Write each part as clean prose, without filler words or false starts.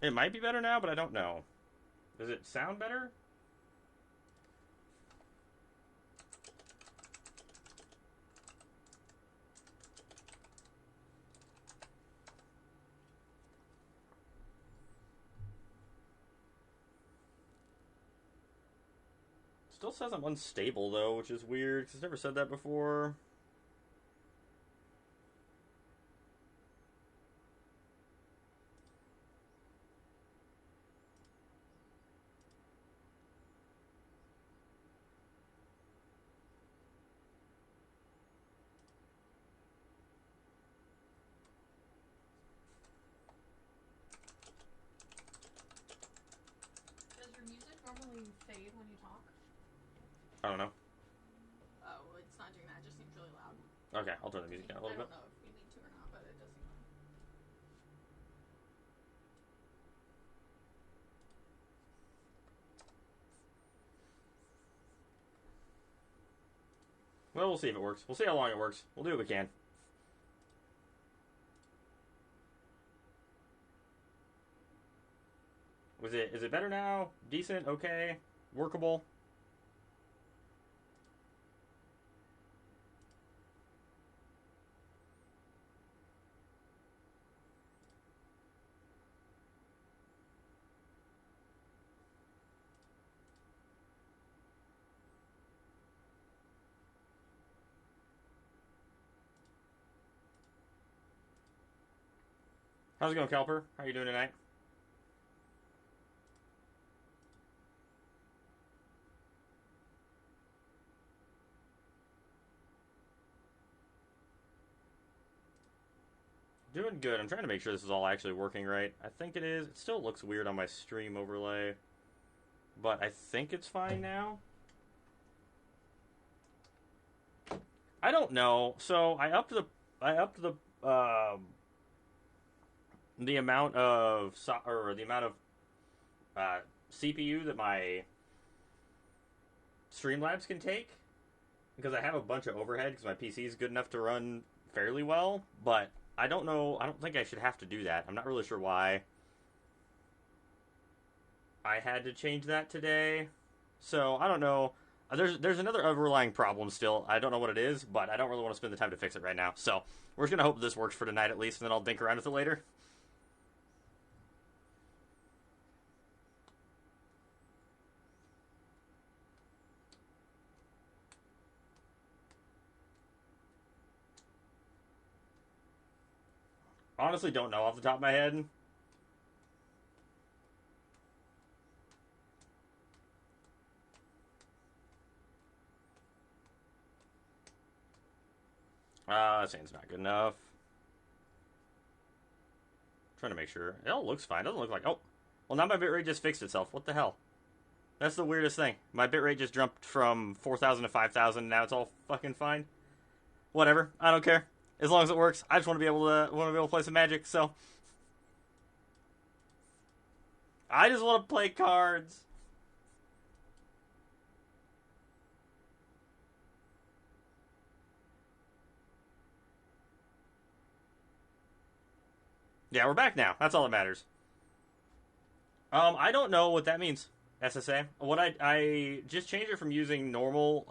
It might be better now, but I don't know. Does it sound better? Still says I'm unstable though, which is weird because I've never said that before. Does your music normally fade when you talk? I don't know. Oh, it's not doing that. It just seems really loud. Okay, I'll turn the music down a I little bit. don't know if you need to or not, but it does seem loud. Well, we'll see if it works. We'll see how long it works. We'll do what we can. Is it better now? Decent? Okay? Workable? How's it going, Kelper? How you doing tonight? Doing good. I'm trying to make sure this is all actually working right. I think it is. It still looks weird on my stream overlay, but I think it's fine now. I don't know. So I upped the amount of or the amount of uh, CPU that my Streamlabs can take because I have a bunch of overhead because my PC is good enough to run fairly well, but I don't know. I don't think I should have to do that. I'm not really sure why I had to change that today. So I don't know. There's another overlying problem still. I don't know what it is, but I don't really want to spend the time to fix it right now. So we're just gonna hope this works for tonight at least, and then I'll dink around with it later. Honestly, don't know off the top of my head. Saying it's not good enough. Trying to make sure. It all looks fine. It doesn't look like. Oh, well, now my bitrate just fixed itself. What the hell? That's the weirdest thing. My bitrate just jumped from 4,000 to 5,000. Now it's all fucking fine. Whatever. I don't care. As long as it works. I just want to be able to play some Magic. So I just want to play cards. Yeah, we're back now. That's all that matters. I don't know what that means. SSA. What I just changed it from using normal.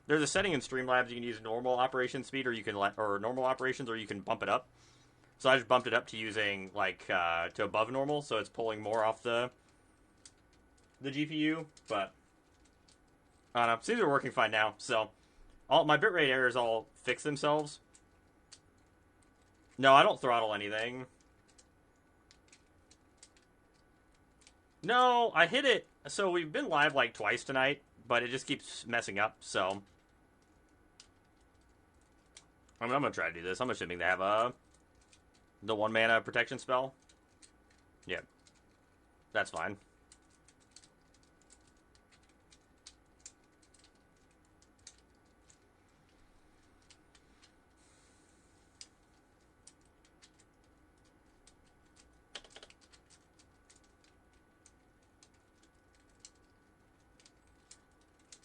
There's a setting in Streamlabs you can use normal operation speed, or you can or normal operations, or you can bump it up. So I just bumped it up to using like to above normal, so it's pulling more off the GPU. But I don't know. Seems to be working fine now. So all my bitrate errors all fix themselves. No, I don't throttle anything. No, I hit it. So we've been live like twice tonight, but it just keeps messing up. So I'm gonna try to do this. I'm assuming they have the 1 mana protection spell. Yeah, that's fine.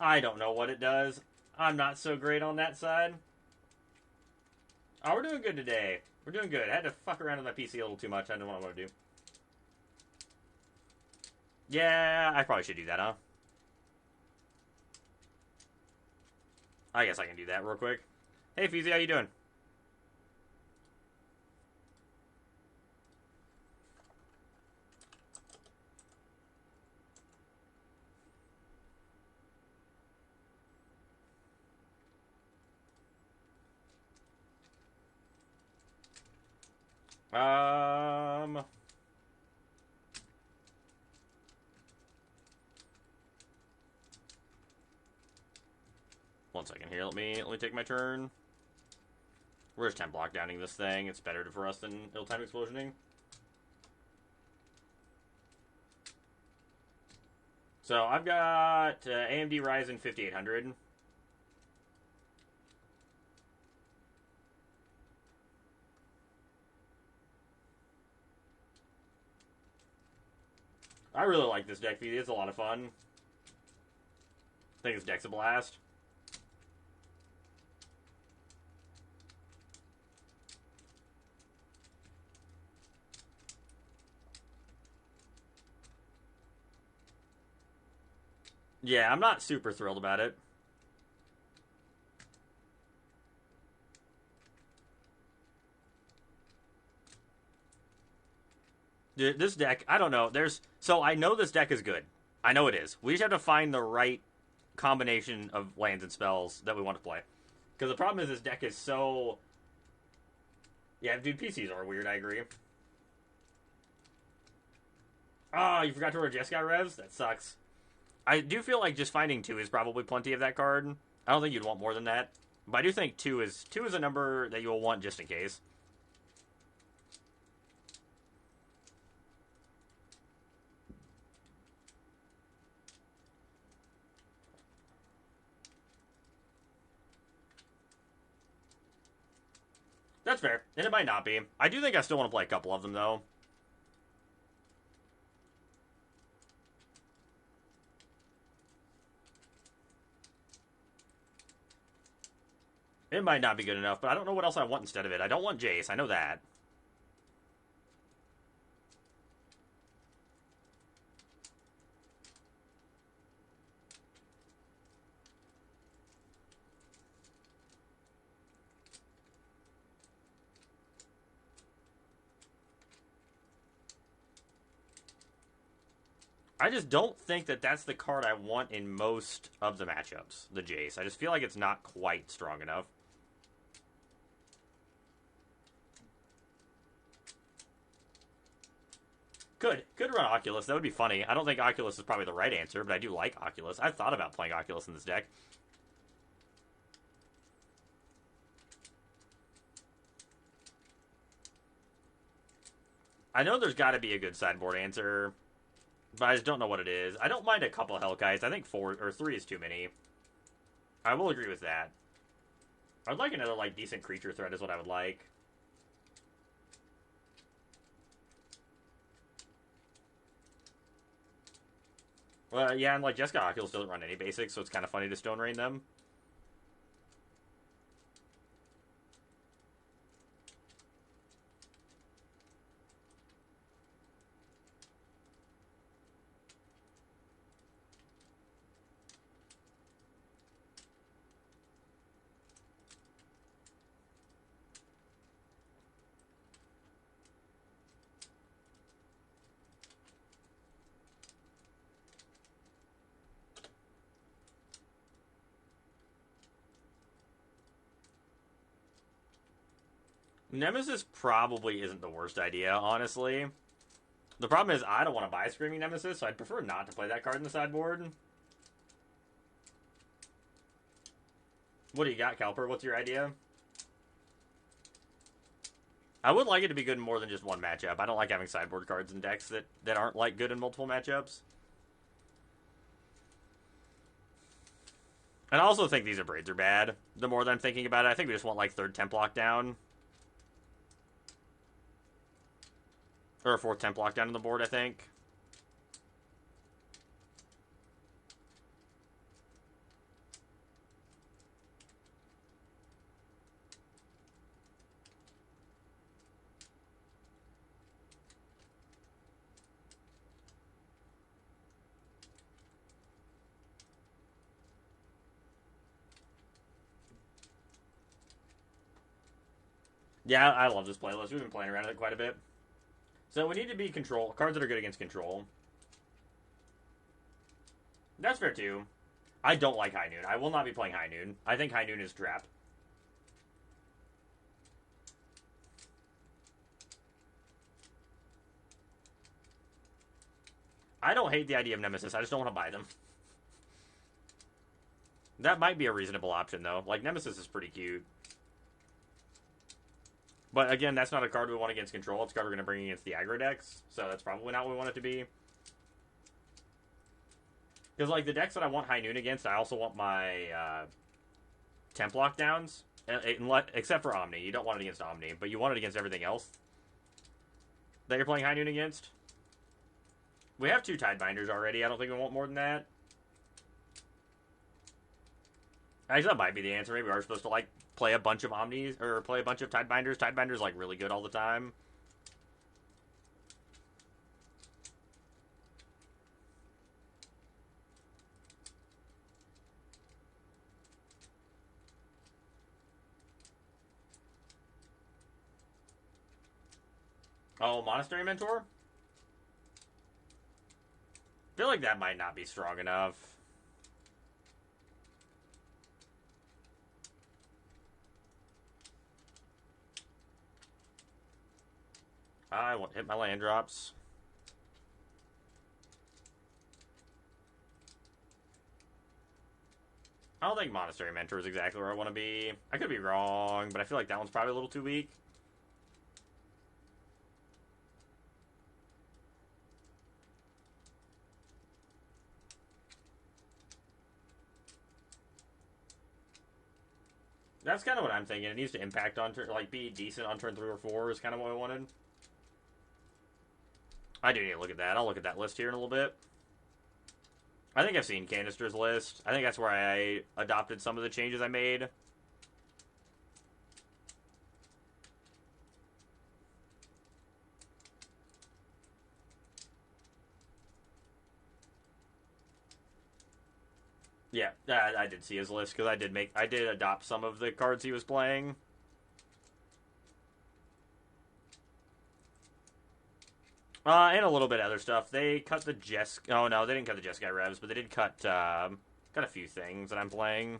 I don't know what it does. I'm not so great on that side. Oh, we're doing good today. We're doing good. I had to fuck around with my PC a little too much. I don't know what I want to do. Yeah, I probably should do that, huh? I guess I can do that real quick. Hey, Feezy, how you doing? Um, 1 second here. Let me take my turn. We're just 10 block downing this thing. It's better for us than ill-timed explosioning. So I've got AMD Ryzen 5800. I really like this deck, Feezy. It's a lot of fun. I think this deck's a blast. Yeah, I'm not super thrilled about it. This deck, I don't know. So I know this deck is good. I know it is. We just have to find the right combination of lands and spells that we want to play. Because the problem is this deck is so... Yeah, dude, PCs are weird, I agree. Oh, you forgot to order Jeskai Revs? That sucks. I do feel like just finding 2 is probably plenty of that card. I don't think you'd want more than that. But I do think 2 is a number that you'll want just in case. That's fair. And it might not be. I do think I still want to play a couple of them, though. It might not be good enough, but I don't know what else I want instead of it. I don't want Jace. I know that. I just don't think that that's the card I want in most of the matchups, the Jace. I just feel like it's not quite strong enough. Could run Oculus. That would be funny. I don't think Oculus is probably the right answer, but I do like Oculus. I've thought about playing Oculus in this deck. I know there's got to be a good sideboard answer, but I just don't know what it is. I don't mind a couple of Hellkites. I think 4 or 3 is too many. I will agree with that. I'd like another like decent creature threat is what I would like. Well, yeah, and like Jessica Oculus doesn't run any basics, so it's kind of funny to Stone Rain them. Nemesis probably isn't the worst idea, honestly. The problem is I don't want to buy Screaming Nemesis, so I'd prefer not to play that card in the sideboard. What do you got, Calper? What's your idea? I would like it to be good in more than just one matchup. I don't like having sideboard cards in decks that aren't like good in multiple matchups. And I also think these Abrades are bad. The more that I'm thinking about it, I think we just want like 3rd Temp lockdown. Or a 4th Temp lockdown on the board, I think. Yeah, I love this playlist. We've been playing around with it quite a bit. So we need to be control cards that are good against control. That's fair too. I don't like High Noon. I will not be playing High Noon. I think High Noon is drap. I don't hate the idea of Nemesis. I just don't want to buy them. That might be a reasonable option, though. Like, Nemesis is pretty cute. But, again, that's not a card we want against control. It's a card we're going to bring against the aggro decks. So that's probably not what we want it to be. Because, like, the decks that I want High Noon against, I also want my temp lockdowns. Except for Omni. You don't want it against Omni. But you want it against everything else that you're playing High Noon against. We have 2 Tidebinders already. I don't think we want more than that. Actually, that might be the answer. Maybe we are supposed to, like, play a bunch of Omnis, or play a bunch of Tidebinders. Tidebinders, like, really good all the time. Oh, Monastery Mentor? I feel like that might not be strong enough. I won't hit my land drops. I don't think Monastery Mentor is exactly where I want to be. I could be wrong, but I feel like that one's probably a little too weak. That's kind of what I'm thinking. It needs to impact on turn, like, be decent on turn 3 or 4 is kind of what I wanted. I do need to look at that. I'll look at that list here in a little bit. I think I've seen Canister's list. I think that's where I adopted some of the changes I made. Yeah, I did see his list because I did adopt some of the cards he was playing. And a little bit of other stuff. They cut the Jess. Oh no, they didn't cut the Jeskai revs, but they did cut a few things that I'm playing.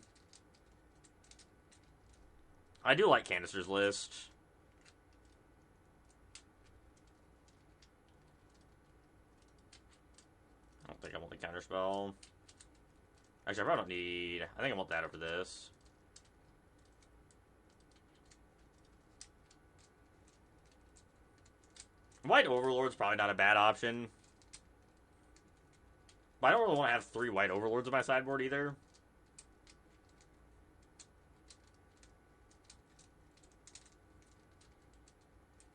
I do like Canister's list. I don't think I want the counterspell. Actually, I probably don't need. I think I want that over this. White Overlord's probably not a bad option. But I don't really want to have 3 White Overlords on my sideboard either.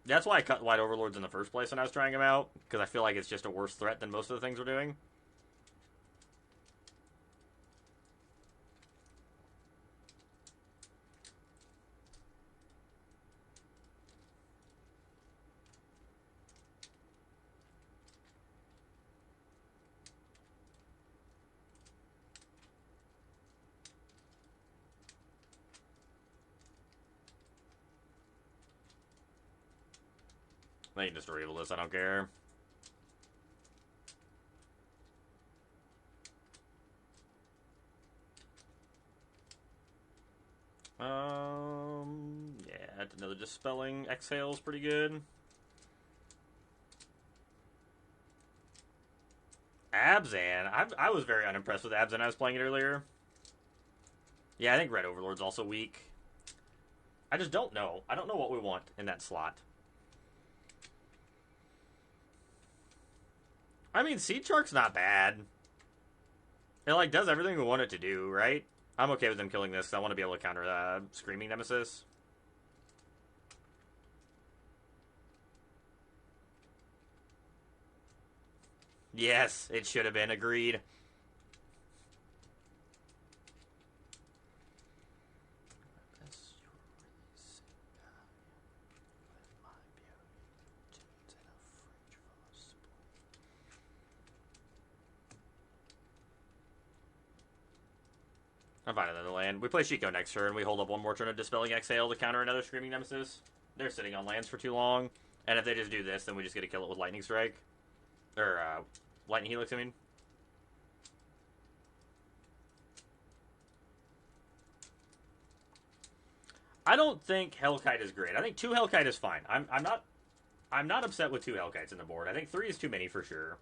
That's why I cut White Overlords in the first place when I was trying them out. Because I feel like it's just a worse threat than most of the things we're doing. They can just reveal this, I don't care. Yeah, another Dispelling Exhale is pretty good. Abzan. I was very unimpressed with Abzan. I was playing it earlier. Yeah, I think Red Overlord's also weak. I just don't know. I don't know what we want in that slot. I mean, Seed Shark's not bad. It, like, does everything we want it to do, right? I'm okay with them killing this. I want to be able to counter Screaming Nemesis. Yes, it should have been. Agreed. I'm fine with the land. We play Shiko next turn. We hold up one more turn of Dispelling Exhale to counter another Screaming Nemesis. They're sitting on lands for too long. And if they just do this, then we just get to kill it with Lightning Strike. Or, Lightning Helix, I mean. I don't think Hellkite is great. I think 2 Hellkite is fine. I'm not upset with 2 Hellkites in the board. I think 3 is too many for sure.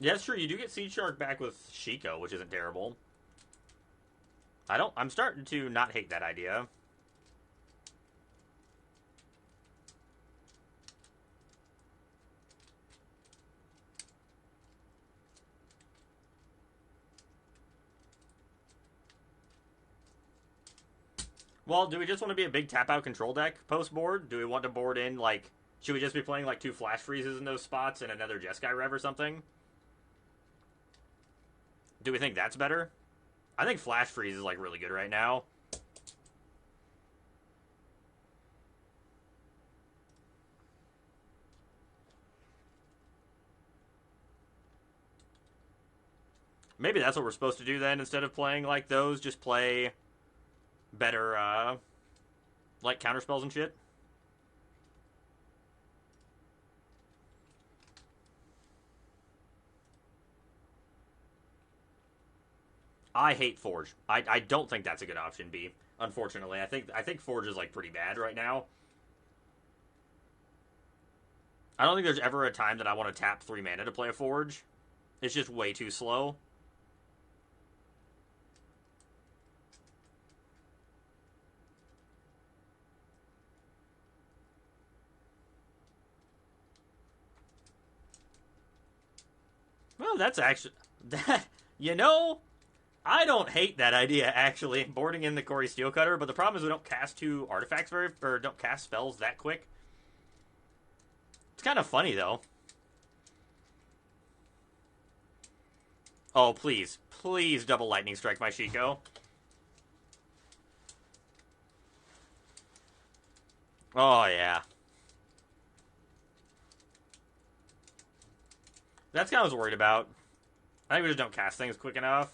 Yeah, that's true. You do get Seed Shark back with Shiko, which isn't terrible. I'm starting to not hate that idea. Well, do we just want to be a big tap-out control deck post-board? Do we want to board in, like... Should we just be playing, like, 2 Flash Freezes in those spots and another Jeskai Rev or something? Do we think that's better? I think Flash Freeze is, like, really good right now. Maybe that's what we're supposed to do then. Instead of playing like those, just play better, like, counterspells and shit. I hate Forge. I don't think that's a good option, B. Unfortunately, I think Forge is, like, pretty bad right now. I don't think there's ever a time that I want to tap 3 mana to play a Forge. It's just way too slow. Well, that's actually... that, you know... I don't hate that idea, actually, boarding in the Corey Steelcutter, but the problem is we don't cast 2 artifacts or don't cast spells that quick. It's kind of funny, though. Oh, please. Please double Lightning Strike my Shiko. Oh, yeah. That's kind of what I was worried about. I think we just don't cast things quick enough.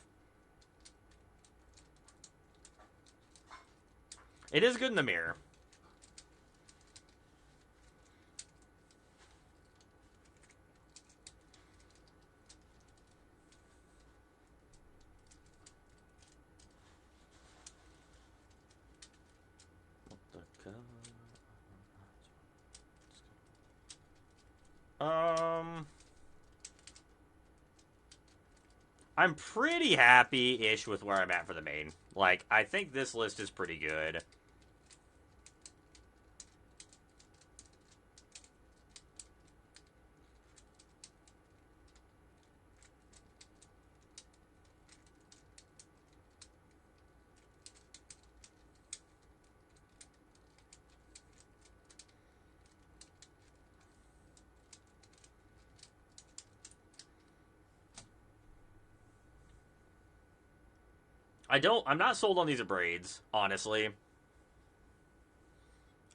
It is good in the mirror. I'm pretty happy-ish with where I'm at for the main. Like, I think this list is pretty good. I'm not sold on these braids, honestly.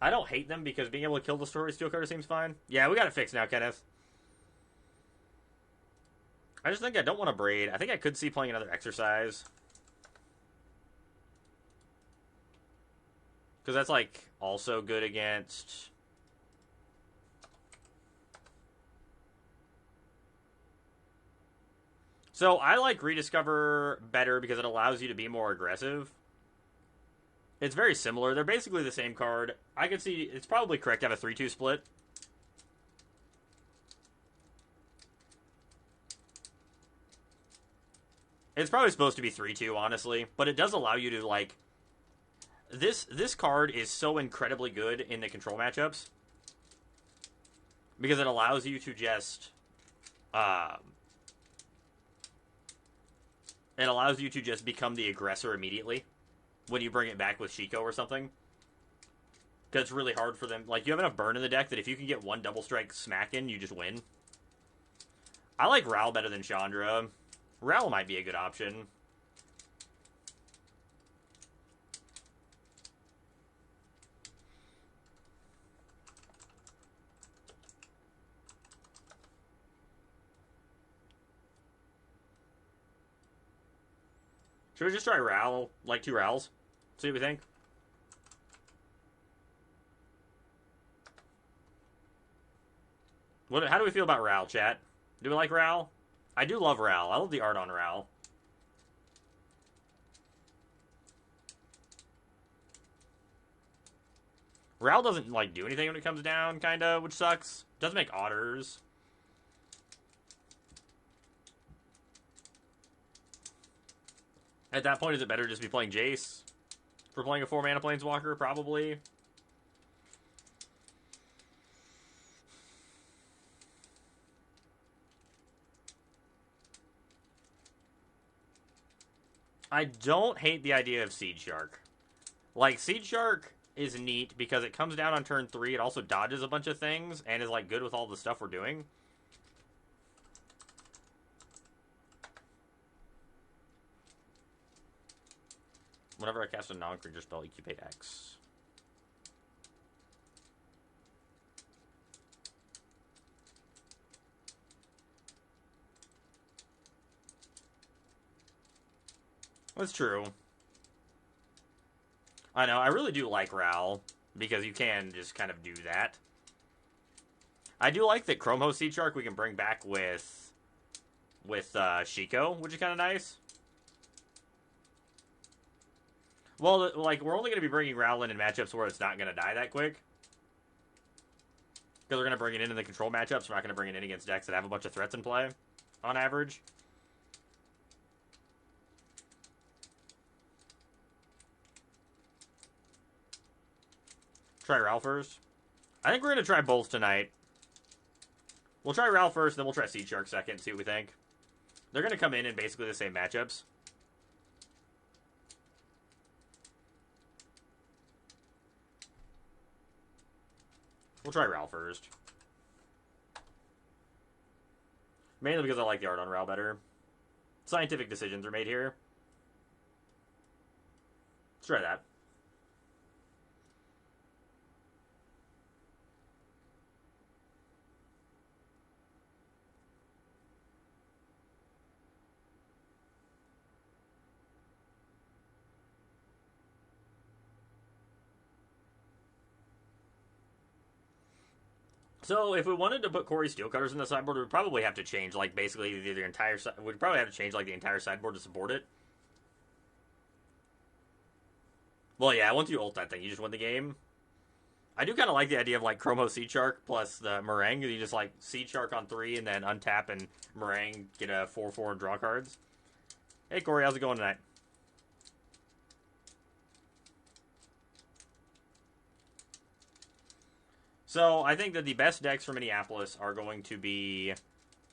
I don't hate them because being able to kill the story Steelcutter seems fine. Yeah, we got it fixed now, Kenneth. I just think I don't want to braid. I think I could see playing another exercise. Because that's, like, also good against... So, I like Rediscover better because it allows you to be more aggressive. It's very similar. They're basically the same card. I could see... It's probably correct to have a 3-2 split. It's probably supposed to be 3-2, honestly. But it does allow you to, like... This card is so incredibly good in the control matchups. Because it allows you to just... it allows you to just become the aggressor immediately. When you bring it back with Shiko or something. Because it's really hard for them. Like, you have enough burn in the deck that if you can get one double strike smack in, you just win. I like Ral better than Chandra. Ral might be a good option. Should we just try Ral, like 2 Rals? See what we think? How do we feel about Ral, chat? Do we like Ral? I do love Ral. I love the art on Ral. Ral doesn't, like, do anything when it comes down, kinda, which sucks. Does make otters. At that point, is it better to just be playing Jace? For playing a 4-mana Planeswalker? Probably. I don't hate the idea of Seed Shark. Like, Seed Shark is neat because it comes down on turn 3. It also dodges a bunch of things and is, like, good with all the stuff we're doing. Whenever I cast a non-creature spell, you pay X. That's true. I know, I really do like Ral, because you can just kind of do that. I do like that Chrome Host Seed Shark we can bring back with Shiko, which is kind of nice. Well, like, we're only going to be bringing Ral in matchups where it's not going to die that quick. Because we're going to bring it in the control matchups. We're not going to bring it in against decks that have a bunch of threats in play, on average. Try Ral first. I think we're going to try both tonight. We'll try Ral first, then we'll try Seed Shark second, see what we think. They're going to come in basically the same matchups. We'll try Ral first. Mainly because I like the art on Ral better. Scientific decisions are made here. Let's try that. So, if we wanted to put Corey Steelcutters in the sideboard, we'd probably have to change, like, basically the entire... We'd probably have to change, like, the entire sideboard to support it. Well, yeah, once you ult that thing, you just win the game. I do kind of like the idea of, like, Chromo Seed Shark plus the Meringue. You just, like, Seed Shark on 3 and then untap and Meringue, get a 4/4 and draw cards. Hey, Corey, how's it going tonight? So, I think that the best decks for Minneapolis are going to be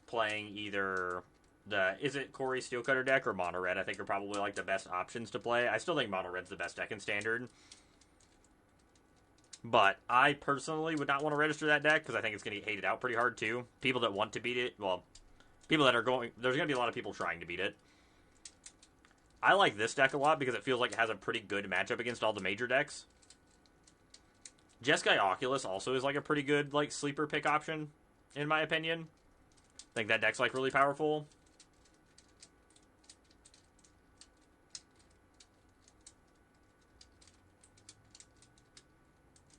playing either is it Corey Steelcutter deck or Mono Red? I think are probably like the best options to play. I still think Mono Red's the best deck in Standard. But I personally would not want to register that deck because I think it's going to get hated out pretty hard too. People that want to beat it, well, people that are going, there's going to be a lot of people trying to beat it. I like this deck a lot because it feels like it has a pretty good matchup against all the major decks. Jeskai Oculus also is like a pretty good like sleeper pick option, in my opinion. I think that deck's like really powerful.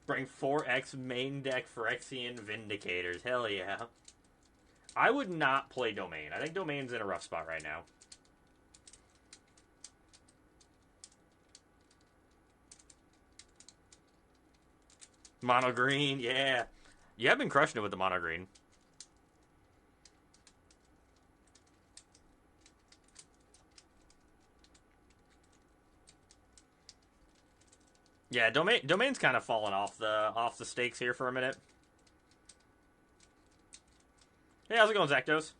Bring 4X main deck Phyrexian Vindicators. Hell yeah. I would not play Domain. I think Domain's in a rough spot right now. Mono green, yeah. You have been crushing it with the mono green. Yeah, Domain's kind of fallen off the stakes here for a minute. Hey, how's it going, Zactos?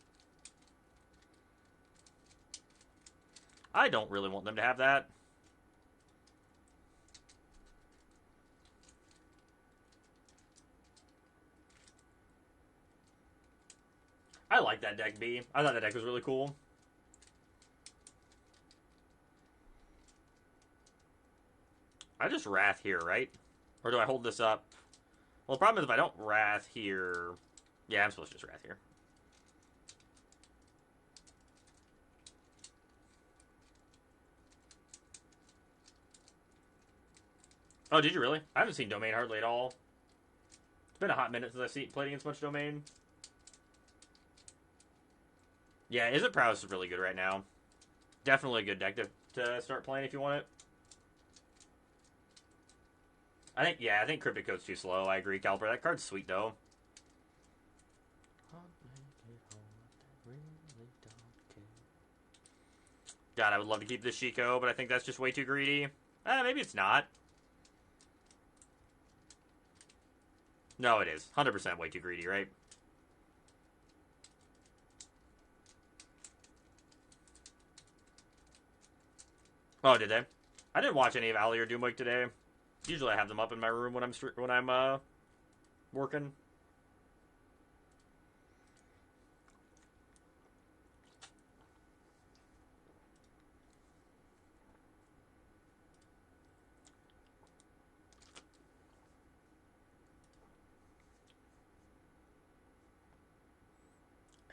I don't really want them to have that. I like that deck, B. I thought that deck was really cool. I just Wrath here, right? Or do I hold this up? Well, the problem is if I don't Wrath here... Yeah, I'm supposed to just Wrath here. Oh, did you really? I haven't seen Domain hardly at all. It's been a hot minute since I've played against much Domain. Yeah, Izzet Prowess is really good right now. Definitely a good deck to start playing if you want it. I think Cryptic Code's too slow. I agree, Caliper. That card's sweet, though. God, I would love to keep this Shiko, but I think that's just way too greedy. Maybe it's not. No, it is. 100% way too greedy, right? Oh, did they? I didn't watch any of Ali or Doomwick today. Usually I have them up in my room when I'm working.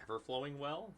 Ever flowing well?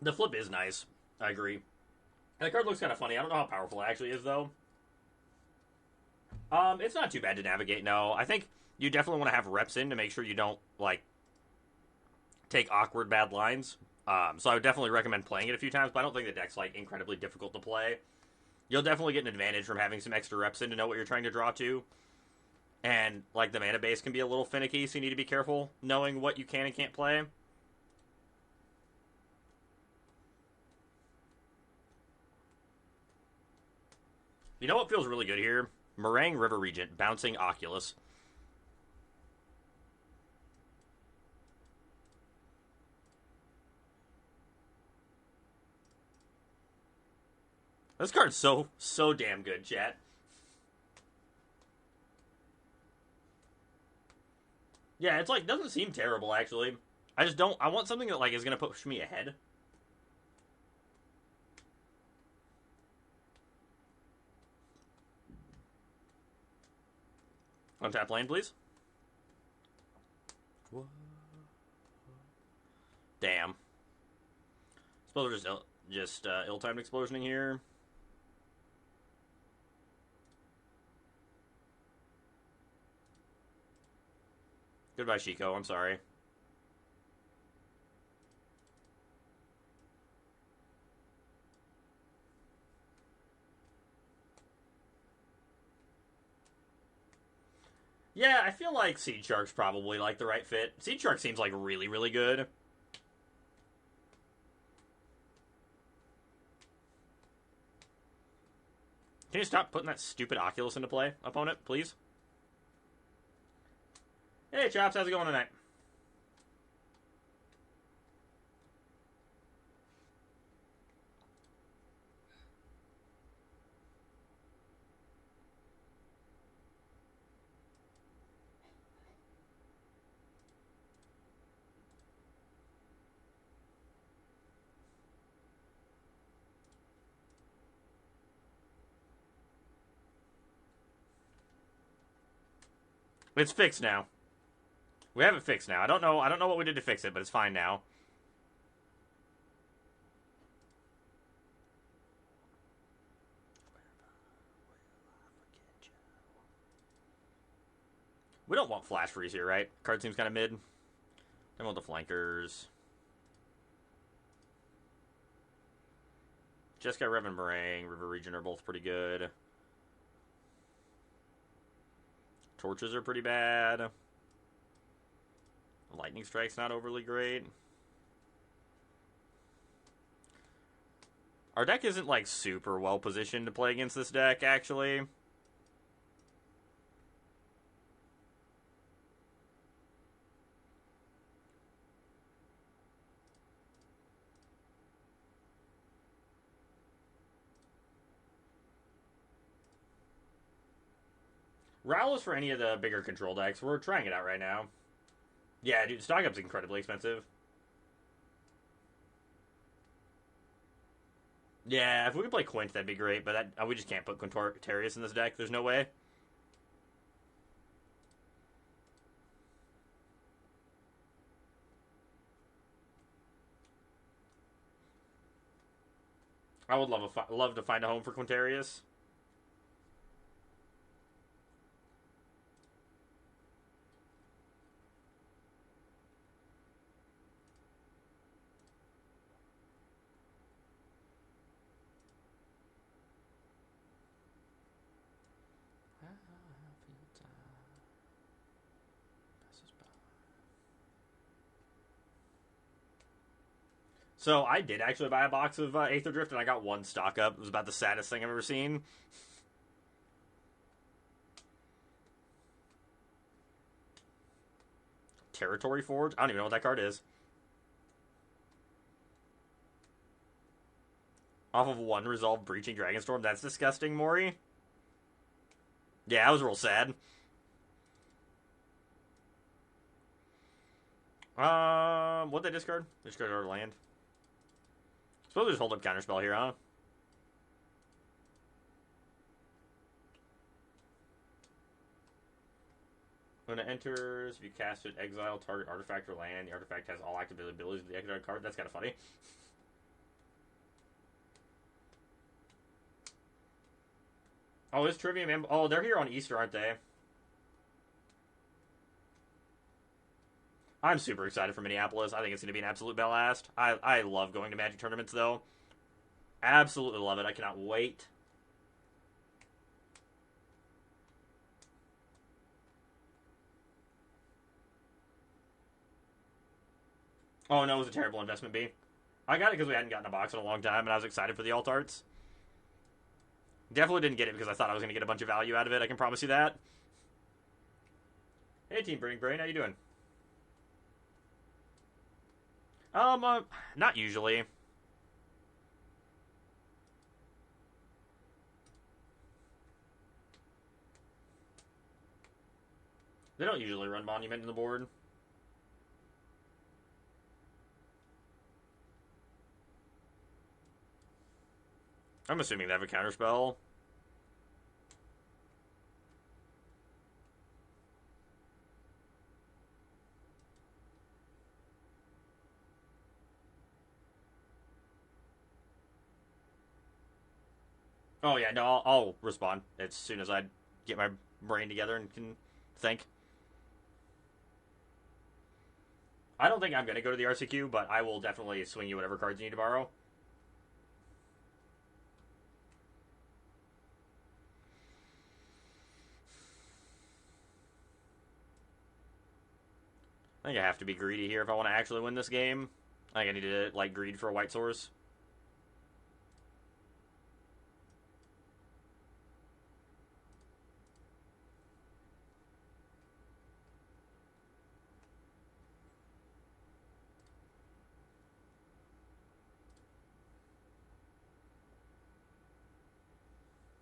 The flip is nice. I agree. And the card looks kind of funny. I don't know how powerful it actually is, though. It's not too bad to navigate, no. I think you definitely want to have reps in to make sure you don't, like, take awkward bad lines. So I would definitely recommend playing it a few times, but I don't think the deck's, like, incredibly difficult to play. You'll definitely get an advantage from having some extra reps in to know what you're trying to draw to. And, like, the mana base can be a little finicky, so you need to be careful knowing what you can and can't play. You know what feels really good here? Meringue River Regent, bouncing Oculus. This card's so damn good, chat. Yeah, it's like, doesn't seem terrible, actually. I just don't, I want something that, like, is going to push me ahead. Untap lane, please. Damn. Suppose we're just ill-timed explosioning here. Goodbye, Shiko. I'm sorry. Yeah, I feel like Seed Shark's probably like the right fit. Seed Shark seems like really, really good. Can you stop putting that stupid Oculus into play, opponent, please? Hey, Chops, how's it going tonight? It's fixed now. We have it fixed now. I don't know what we did to fix it, but it's fine now. We don't want Flash Freeze here, right? Card seems kind of mid. I want the flankers. Jeskai, Rev, and Meringue, River Region are both pretty good. Torches are pretty bad. Lightning Strike's not overly great. Our deck isn't, like, super well positioned to play against this deck, actually. Rowell's for any of the bigger control decks. We're trying it out right now. Yeah, dude, stock up's incredibly expensive. Yeah, if we could play Quint, that'd be great, but we just can't put Quintarius in this deck. There's no way. I would love to find a home for Quintarius. So I did actually buy a box of Aether Drift, and I got one stock up. It was about the saddest thing I've ever seen. Territory Forge? I don't even know what that card is. Off of one Resolve Breaching Dragonstorm? That's disgusting, Maury. Yeah, I was real sad. What'd they discard? They discarded our land. Suppose we just hold up Counterspell here, huh? When it enters, if you cast it, exile target artifact or land. The artifact has all active abilities of the exiled card. That's kind of funny. Oh, is Trivium... Oh, they're here on Easter, aren't they? I'm super excited for Minneapolis. I think it's going to be an absolute blast. I love going to Magic tournaments, though. Absolutely love it. I cannot wait. Oh, no, it was a terrible investment, B. I got it because we hadn't gotten a box in a long time, and I was excited for the alt arts. Definitely didn't get it because I thought I was going to get a bunch of value out of it. I can promise you that. Hey, Team Burning Brain. How you doing? Not usually. They don't usually run Monument in the board. I'm assuming they have a counterspell. Oh yeah, no, I'll respond as soon as I get my brain together and can think. I don't think I'm going to go to the RCQ, but I will definitely swing you whatever cards you need to borrow. I think I have to be greedy here if I want to actually win this game. I think I need to, like, greed for a white source.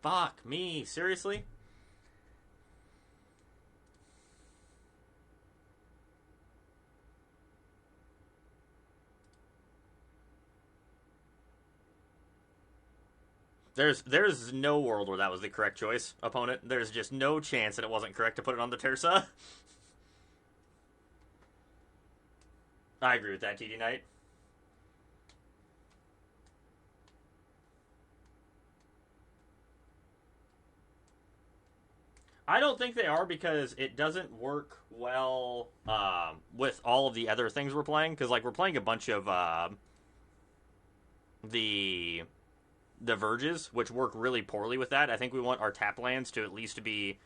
Fuck me, seriously? There's no world where that was the correct choice, opponent. There's just no chance that it wasn't correct to put it on the Tersa. I agree with that, TD Knight. I don't think they are because it doesn't work well with all of the other things we're playing. Because like we're playing a bunch of the Verges, which work really poorly with that. I think we want our tap lands to at least be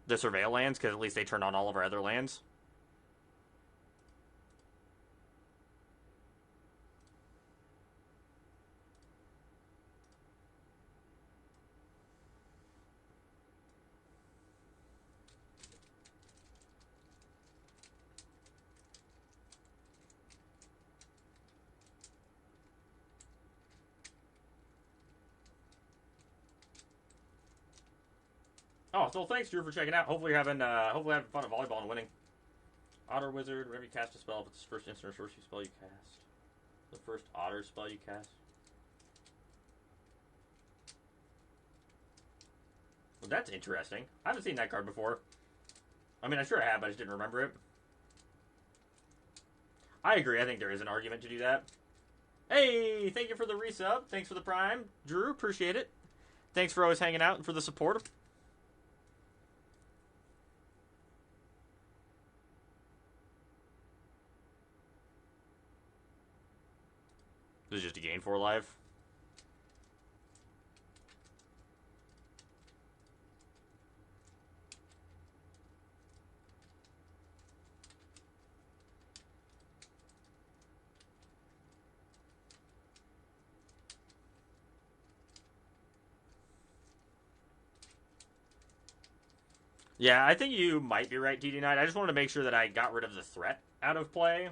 the Surveil lands because at least they turn on all of our other lands. Oh, so thanks, Drew, for checking out. Hopefully you're having fun at volleyball and winning. Otter Wizard, whenever you cast a spell, if it's the first instant or sorcery spell you cast. The first otter spell you cast. Well, that's interesting. I haven't seen that card before. I mean, I'm sure I have, but I just didn't remember it. I agree. I think there is an argument to do that. Hey, thank you for the resub. Thanks for the prime. Drew, appreciate it. Thanks for always hanging out and for the support. This is just a gain 4 life. Yeah, I think you might be right, TD Knight. I just wanted to make sure that I got rid of the threat out of play,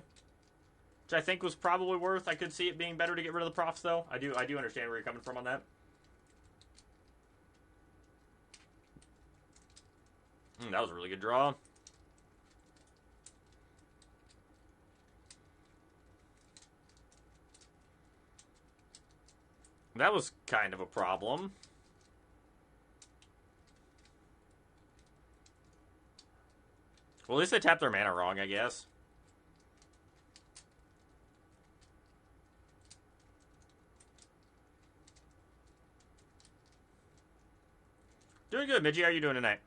which I think was probably worth. I could see it being better to get rid of the profs, though. I do understand where you're coming from on that. That was a really good draw. That was kind of a problem. Well, at least they tapped their mana wrong, I guess. Doing good, Midgie. How are you doing tonight?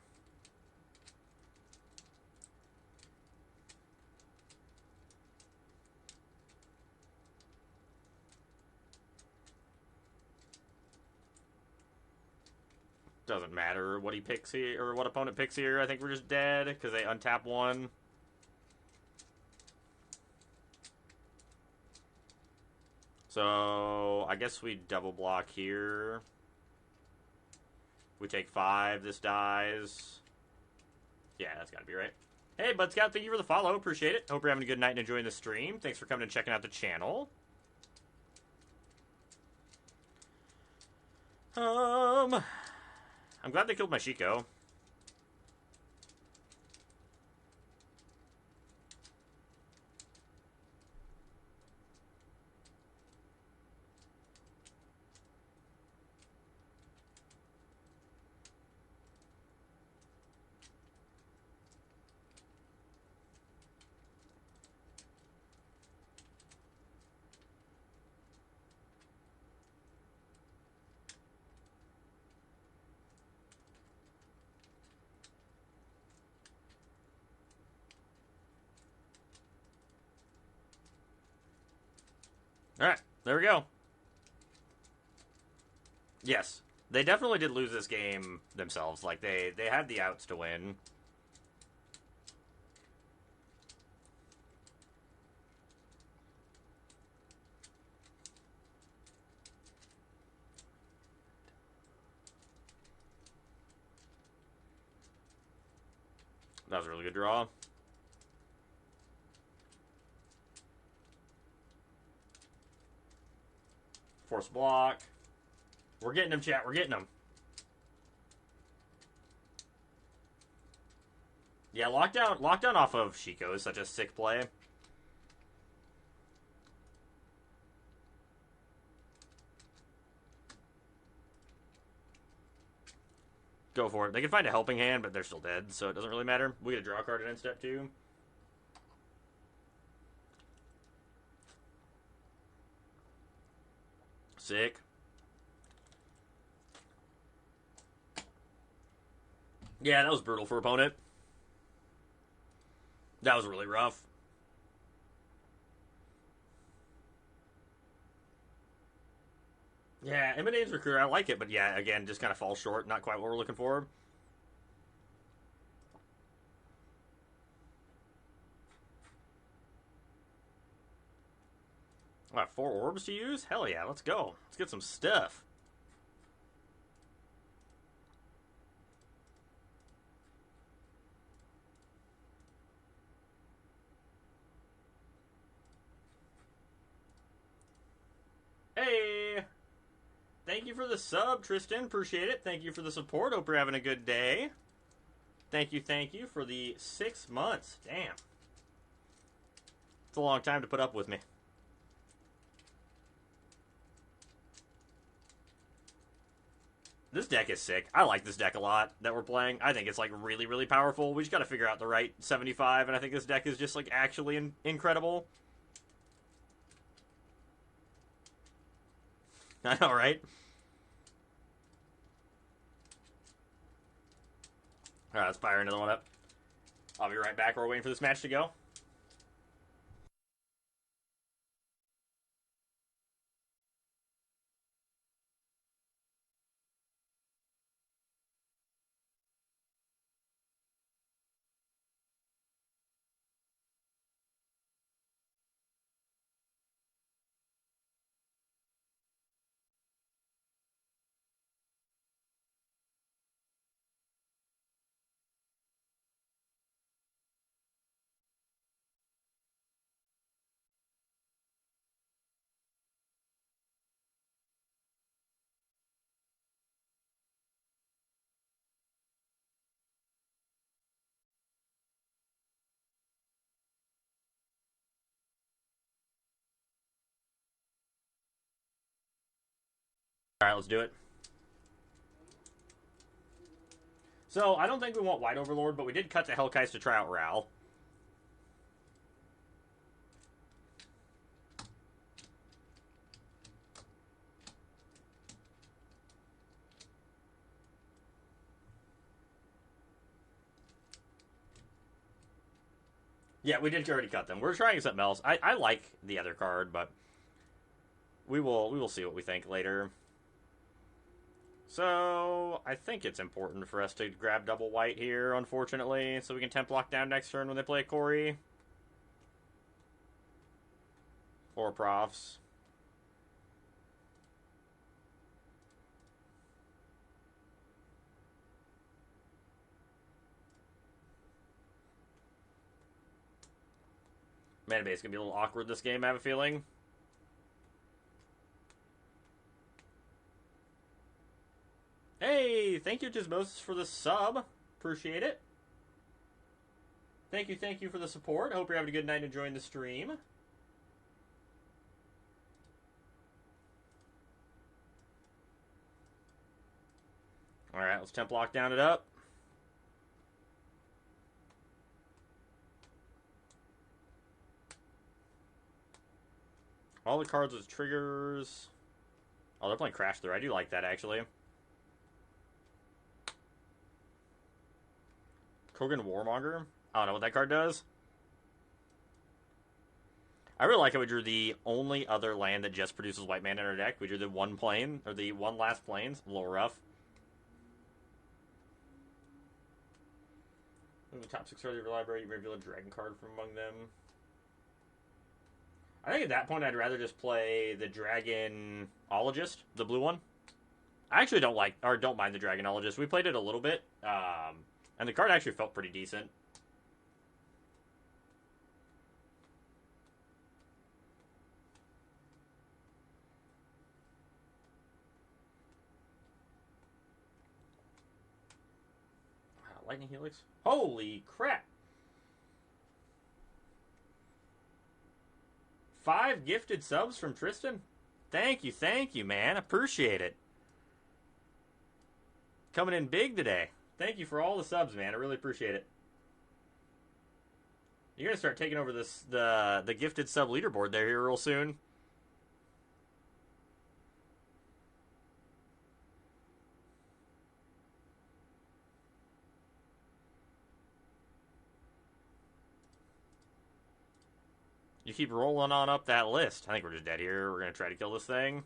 Doesn't matter what he picks here, or what opponent picks here. I think we're just dead, because they untap one. So, I guess we double block here. We take 5, this dies. Yeah, that's gotta be right. Hey, Bud Scout, thank you for the follow. Appreciate it. Hope you're having a good night and enjoying the stream. Thanks for coming and checking out the channel. I'm glad they killed my Shiko. Alright, there we go. Yes, they definitely did lose this game themselves. Like, they had the outs to win. That was a really good draw. Force block. We're getting them, chat. We're getting them. Yeah, lockdown off of Shiko is such a sick play. Go for it. They can find a helping hand, but they're still dead, so it doesn't really matter. We get a draw card in end step 2. Sick. Yeah, that was brutal for opponent. That was really rough. Yeah, Emanate's Recruiter, I like it, but yeah, again, just kind of falls short. Not quite what we're looking for. I have 4 orbs to use? Hell yeah, let's go. Let's get some stuff. Hey! Thank you for the sub, Tristan. Appreciate it. Thank you for the support. Hope you're having a good day. thank you for the 6 months. Damn. It's a long time to put up with me. This deck is sick. I like this deck a lot that we're playing. I think it's like really, really powerful. We just got to figure out the right 75, and I think this deck is just like actually incredible. I know, right? Alright, let's fire another one up. I'll be right back. We're waiting for this match to go. Alright, let's do it. So, I don't think we want White Overlord, but we did cut to Hellkite to try out Ral. Yeah, we did already cut them. We're trying something else. I like the other card, but we will see what we think later. So, I think it's important for us to grab double white here, unfortunately, so we can temp lock down next turn when they play a Corey. Or Profs. Mana base gonna be a little awkward this game, I have a feeling. Hey, thank you, Gizmos, for the sub. Appreciate it. Thank you for the support. I hope you're having a good night enjoying the stream. Alright, let's temp lock down it up. All the cards with triggers. Oh, they're playing Crash Through. I do like that, actually. Kogan Warmonger. I don't know what that card does. I really like how we drew the only other land that just produces white mana in our deck. We drew the one plane, or the one last plains. A little rough. Move the top 6 cards of your library. You reveal a dragon card from among them. I think at that point I'd rather just play the Dragonologist, the blue one. I actually don't mind the Dragonologist. We played it a little bit, and the card actually felt pretty decent. Lightning Helix? Holy crap! 5 gifted subs from Tristan? Thank you, man. Appreciate it. Coming in big today. Thank you for all the subs, man. I really appreciate it. You're gonna start taking over the gifted sub leaderboard there here real soon. You keep rolling on up that list. I think we're just dead here. We're gonna try to kill this thing.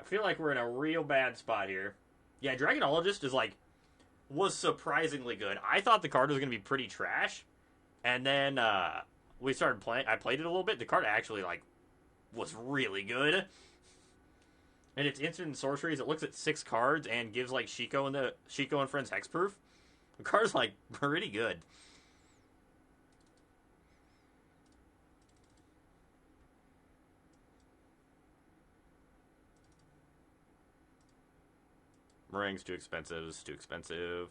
I feel like we're in a real bad spot here. Yeah, Dragonologist was surprisingly good. I thought the card was going to be pretty trash. And then we started playing. I played it a little bit. The card actually, was really good. And it's instant sorceries. It looks at 6 cards and gives, Shiko and Friends hexproof. The card's, pretty good. Meringue's too expensive. It's too expensive.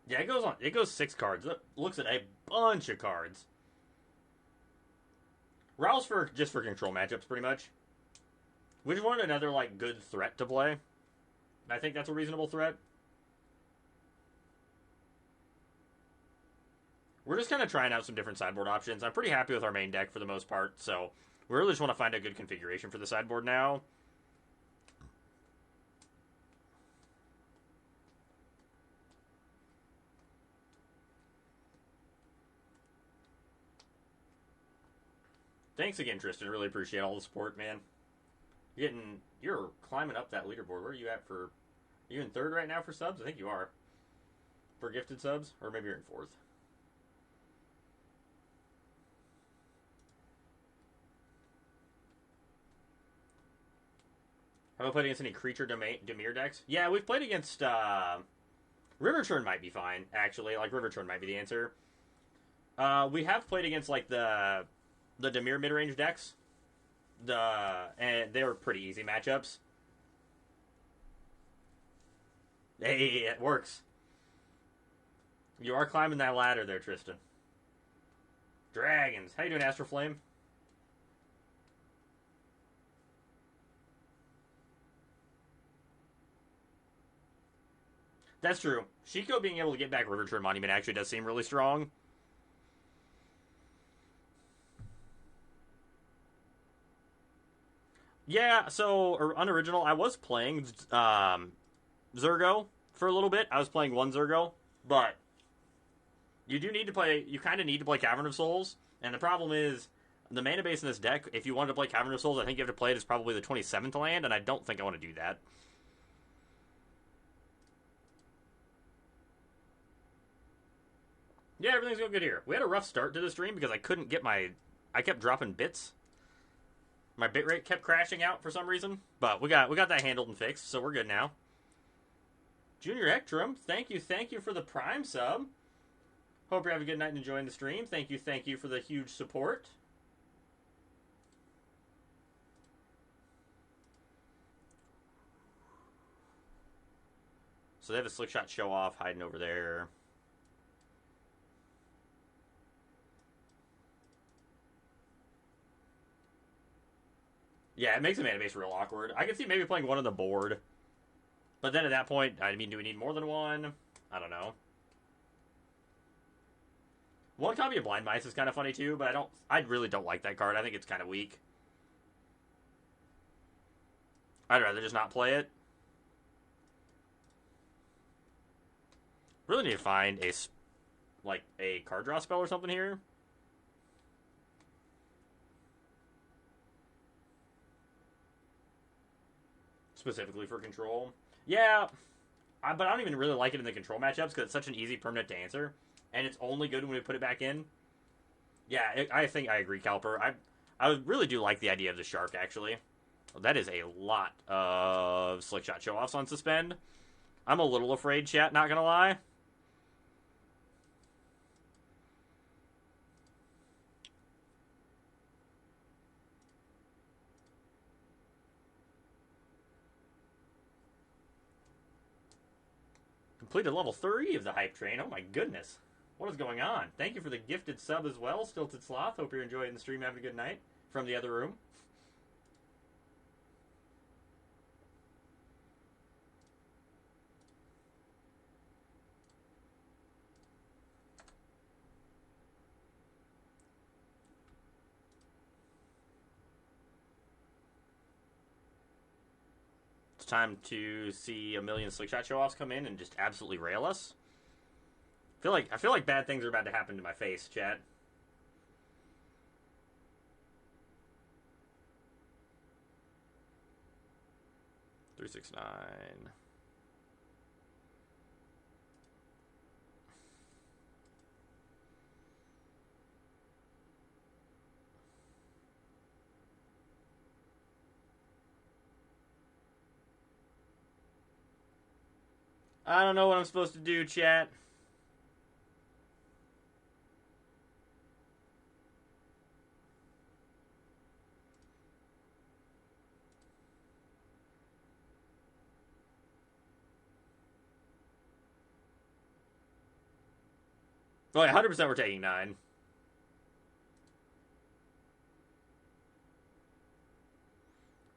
Yeah, it goes on. It goes 6 cards. It looks at a bunch of cards. Raoul's for just for control matchups, pretty much. We just wanted another like good threat to play. I think that's a reasonable threat. We're just kind of trying out some different sideboard options. I'm pretty happy with our main deck for the most part, so we really just want to find a good configuration for the sideboard now. Thanks again, Tristan. Really appreciate all the support, man. You're climbing up that leaderboard. Where are you at for? Are you in third right now for subs? I think you are. For gifted subs, or maybe you're in fourth. Have I played against any creature Dimir decks? Yeah, we've played against River Churn might be fine, actually. Like River Churn might be the answer. We have played against like the Dimir mid range decks. And they were pretty easy matchups. Hey, it works. You are climbing that ladder there, Tristan. Dragons. How you doing, Astroflame? That's true. Shiko being able to get back River Churn Monument actually does seem really strong. Yeah, so unoriginal. I was playing Zergo for a little bit. I was playing one Zergo, but you do need to play. You kind of need to play Cavern of Souls, and the problem is the mana base in this deck. If you wanted to play Cavern of Souls, I think you have to play it as probably the 27th land, and I don't think I want to do that. Yeah, everything's going good here. We had a rough start to the stream because I couldn't get my. I kept dropping bits. My bitrate kept crashing out for some reason, but we got that handled and fixed, so we're good now. Junior Ectrum, thank you for the Prime sub. Hope you're having a good night and enjoying the stream. Thank you for the huge support. So they have a slick shot show off hiding over there. Yeah, it makes the mana base real awkward. I can see maybe playing one on the board. But then at that point, I mean, do we need more than one? I don't know. One copy of Blind Mice is kind of funny too, but I really don't like that card. I think it's kind of weak. I'd rather just not play it. Really need to find a card draw spell or something here. Specifically for control. Yeah, but I don't even really like it in the control matchups because it's such an easy permanent to answer. And it's only good when we put it back in. Yeah, I think I agree, Calper. I really do like the idea of the shark, actually. That is a lot of slick shot show-offs on suspend. I'm a little afraid, chat, not gonna lie. Completed level 3 of the hype train. Oh my goodness. What is going on? Thank you for the gifted sub as well, Stilted Sloth. Hope you're enjoying the stream, having a good night from the other room. It's time to see a million slick shot show-offs come in and just absolutely rail us. I feel like bad things are about to happen to my face, chat. Three, 6, 9. I don't know what I'm supposed to do, chat. Oh, yeah, 100% we're taking 9.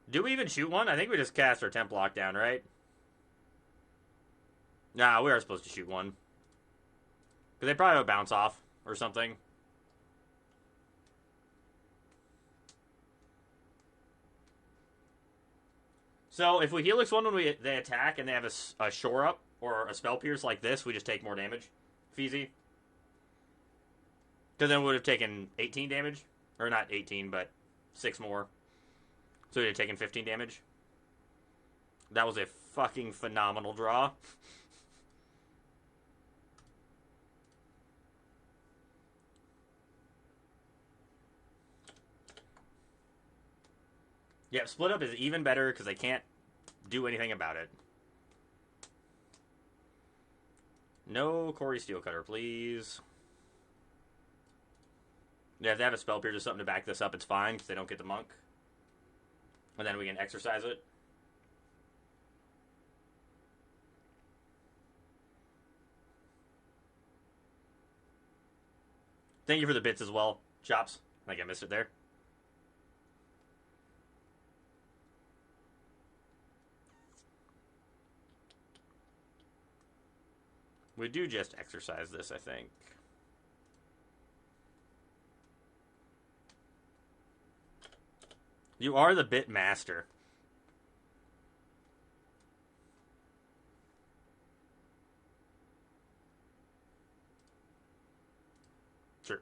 Do we even shoot one? I think we just cast our temp lockdown, right? Nah, we are supposed to shoot one. Because they probably would bounce off or something. So if we Helix one when they attack and they have a shore up or a spell pierce like this, we just take more damage. Feezy. Because then we would have taken 18 damage. Or not 18, but 6 more. So we'd have taken 15 damage. That was a fucking phenomenal draw. Yeah, split up is even better because they can't do anything about it. No Corey Steelcutter, please. Yeah, if they have a spell pierce or something to back this up, it's fine because they don't get the monk. And then we can exercise it. Thank you for the bits as well, Chops. I think I missed it there. We do just exercise this, I think. You are the bit master. Sure.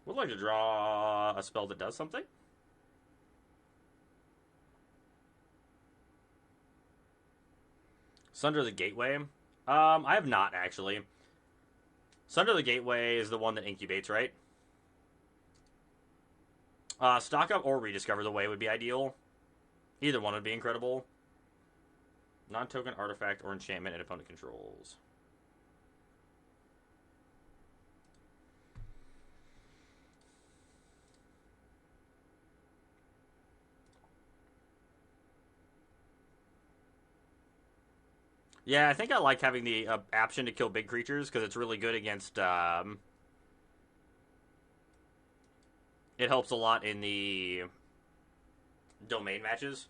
Would like to draw a spell that does something. Sunder the Gateway. I have not, actually. Sunder the Gateway is the one that incubates, right? Stock up or rediscover the way would be ideal. Either one would be incredible. Non-token artifact or enchantment and opponent controls. Yeah, I think I like having the option to kill big creatures because it's really good against. It helps a lot in the domain matches.